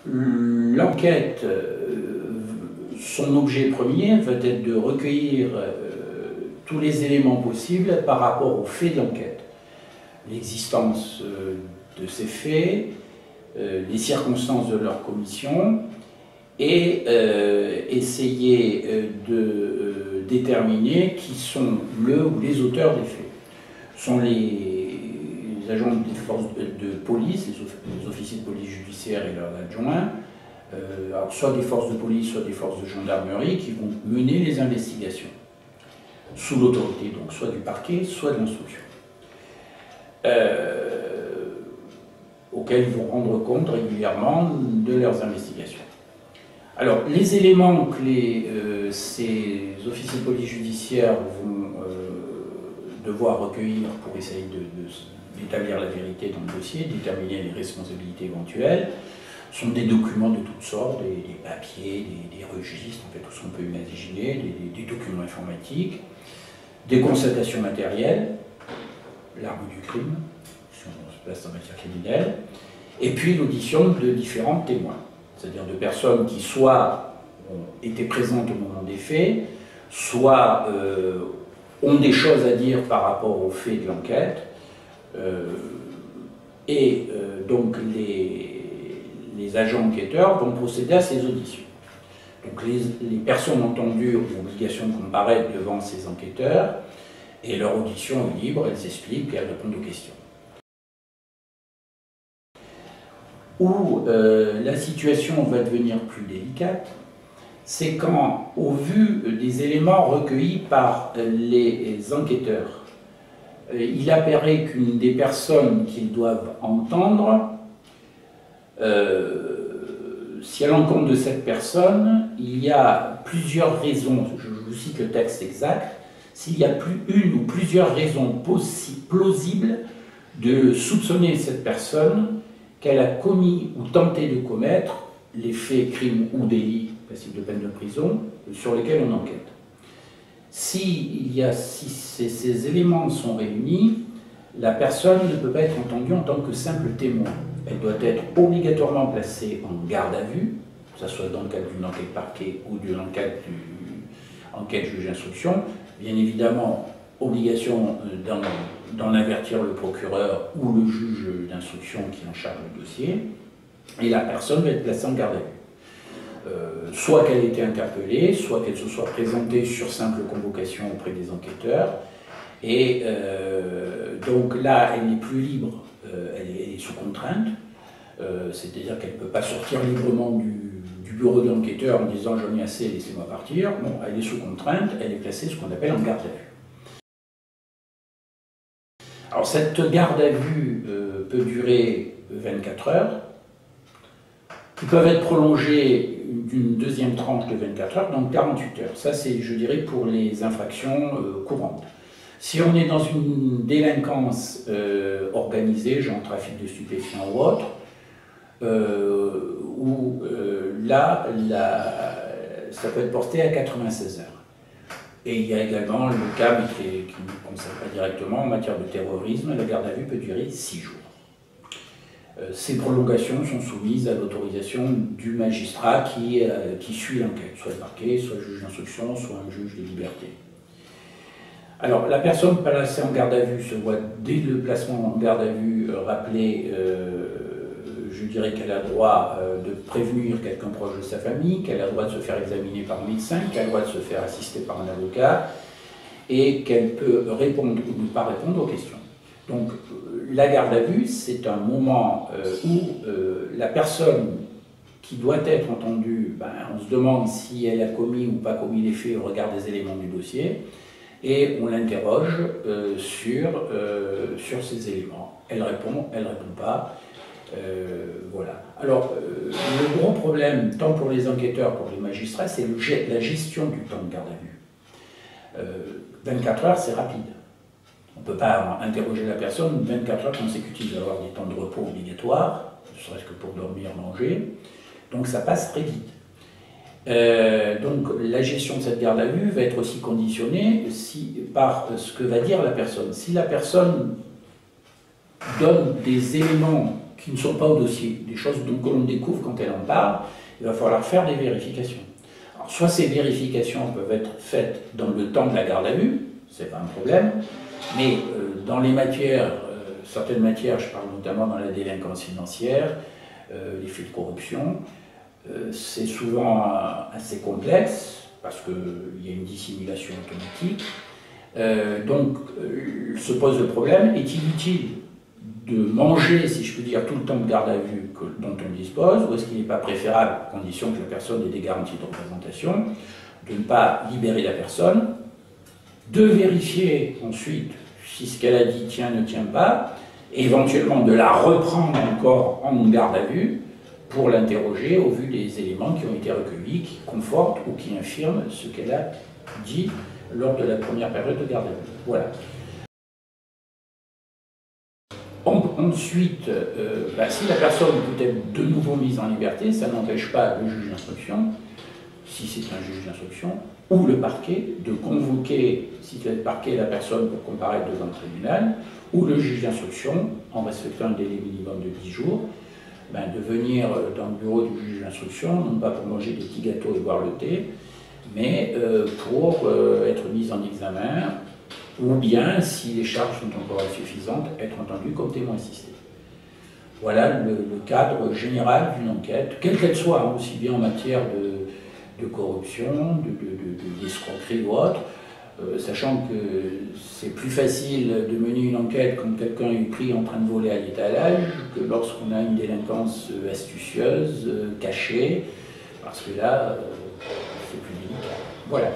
L'enquête, son objet premier va être de recueillir tous les éléments possibles par rapport aux faits de l'enquête. L'existence de ces faits, les circonstances de leur commission, et essayer de déterminer qui sont le ou les auteurs des faits. Ce sont les agents des forces de police, les officiers de police judiciaire et leurs adjoints, alors soit des forces de police, soit des forces de gendarmerie, qui vont mener les investigations, sous l'autorité donc soit du parquet, soit de l'instruction, auxquels ils vont rendre compte régulièrement de leurs investigations. Alors, les éléments que ces officiers de police judiciaire vont devoir recueillir pour essayer d'établir la vérité dans le dossier, déterminer les responsabilités éventuelles, sont des documents de toutes sortes, des papiers, des registres, en fait, tout ce qu'on peut imaginer, des documents informatiques, des constatations matérielles, l'arme du crime, si on se place en matière criminelle, et puis l'audition de différents témoins. C'est-à-dire de personnes qui soit ont été présentes au moment des faits, soit ont des choses à dire par rapport aux faits de l'enquête, donc les agents enquêteurs vont procéder à ces auditions. Donc les personnes entendues ont l'obligation de comparaître devant ces enquêteurs, et leur audition est libre, elles expliquent et elles répondent aux questions. Où la situation va devenir plus délicate, c'est quand, au vu des éléments recueillis par les enquêteurs, il apparaît qu'une des personnes qu'ils doivent entendre, si à l'encontre de cette personne, il y a plusieurs raisons, je vous cite le texte exact, s'il y a une ou plusieurs raisons plausibles de soupçonner cette personne qu'elle a commis ou tenté de commettre les faits, crimes ou délits passibles de peine de prison sur lesquels on enquête. Si ces éléments sont réunis, la personne ne peut pas être entendue en tant que simple témoin. Elle doit être obligatoirement placée en garde à vue, que ce soit dans le cadre d'une enquête parquet ou d'une enquête juge d'instruction. Bien évidemment, obligation d'en avertir le procureur ou le juge d'instruction qui en charge le dossier, et la personne va être placée en garde à vue. Soit qu'elle ait été interpellée, soit qu'elle se soit présentée sur simple convocation auprès des enquêteurs, et donc là, elle n'est plus libre, elle est sous contrainte, c'est-à-dire qu'elle ne peut pas sortir librement du bureau de l'enquêteur en disant « j'en ai assez, laissez-moi partir ». Non, elle est sous contrainte, elle est placée ce qu'on appelle en garde à vue. Alors cette garde à vue peut durer 24 heures, qui peuvent être prolongées d'une deuxième tranche de 24 heures, donc 48 heures. Ça c'est, je dirais, pour les infractions courantes. Si on est dans une délinquance organisée, genre trafic de stupéfiants ou autre, là, ça peut être porté à 96 heures. Et il y a également le cas, mais qui ne nous concerne pas directement, en matière de terrorisme, la garde à vue peut durer 6 jours. Ces prolongations sont soumises à l'autorisation du magistrat qui suit l'enquête, soit le parquet, soit le juge d'instruction, soit un juge des libertés. Alors, la personne placée en garde à vue se voit, dès le placement en garde à vue, rappeler, je dirais qu'elle a droit de prévenir quelqu'un proche de sa famille, qu'elle a le droit de se faire examiner par un médecin, qu'elle a le droit de se faire assister par un avocat, et qu'elle peut répondre ou ne pas répondre aux questions. Donc, la garde à vue, c'est un moment où la personne qui doit être entendue, on se demande si elle a commis ou pas commis les faits au regard des éléments du dossier, et on l'interroge sur ces éléments. Elle répond pas. Voilà. Alors, le gros problème, tant pour les enquêteurs que pour les magistrats, c'est la gestion du temps de garde à vue. 24 heures, c'est rapide. On ne peut pas interroger la personne 24 heures consécutives. Il va y avoir des temps de repos obligatoires, ne serait-ce que pour dormir, manger. Donc ça passe très vite. Donc la gestion de cette garde à vue va être aussi conditionnée par ce que va dire la personne. Si la personne donne des éléments qui ne sont pas au dossier, des choses que l'on découvre quand elle en parle, il va falloir faire des vérifications. Alors, soit ces vérifications peuvent être faites dans le temps de la garde à vue, c'est pas un problème, mais dans les matières, certaines matières, je parle notamment dans la délinquance financière, les faits de corruption, c'est souvent assez complexe, parce qu'il y a une dissimulation automatique. Donc, se pose le problème, est-il utile de manger, si je peux dire, tout le temps de garde à vue dont on dispose, ou est-ce qu'il n'est pas préférable, à condition que la personne ait des garanties de représentation, de ne pas libérer la personne, de vérifier ensuite si ce qu'elle a dit tient, ne tient pas, et éventuellement de la reprendre encore en garde à vue pour l'interroger au vu des éléments qui ont été recueillis, qui confortent ou qui infirment ce qu'elle a dit lors de la première période de garde à vue. Voilà. Ensuite, si la personne peut être de nouveau mise en liberté, ça n'empêche pas le juge d'instruction, si c'est un juge d'instruction, ou le parquet, de convoquer, si c'est le parquet, la personne pour comparaître devant le tribunal, ou le juge d'instruction, en respectant un délai minimum de 10 jours, de venir dans le bureau du juge d'instruction, non pas pour manger des petits gâteaux et boire le thé, mais pour être mis en examen, ou bien, si les charges sont encore insuffisantes, être entendu comme témoin assisté. Voilà le cadre général d'une enquête, quelle qu'elle soit, aussi bien en matière de corruption, d'escroquerie ou autre, sachant que c'est plus facile de mener une enquête quand quelqu'un est pris en train de voler à l'étalage que lorsqu'on a une délinquance astucieuse, cachée, parce que là, c'est plus délicat. Voilà.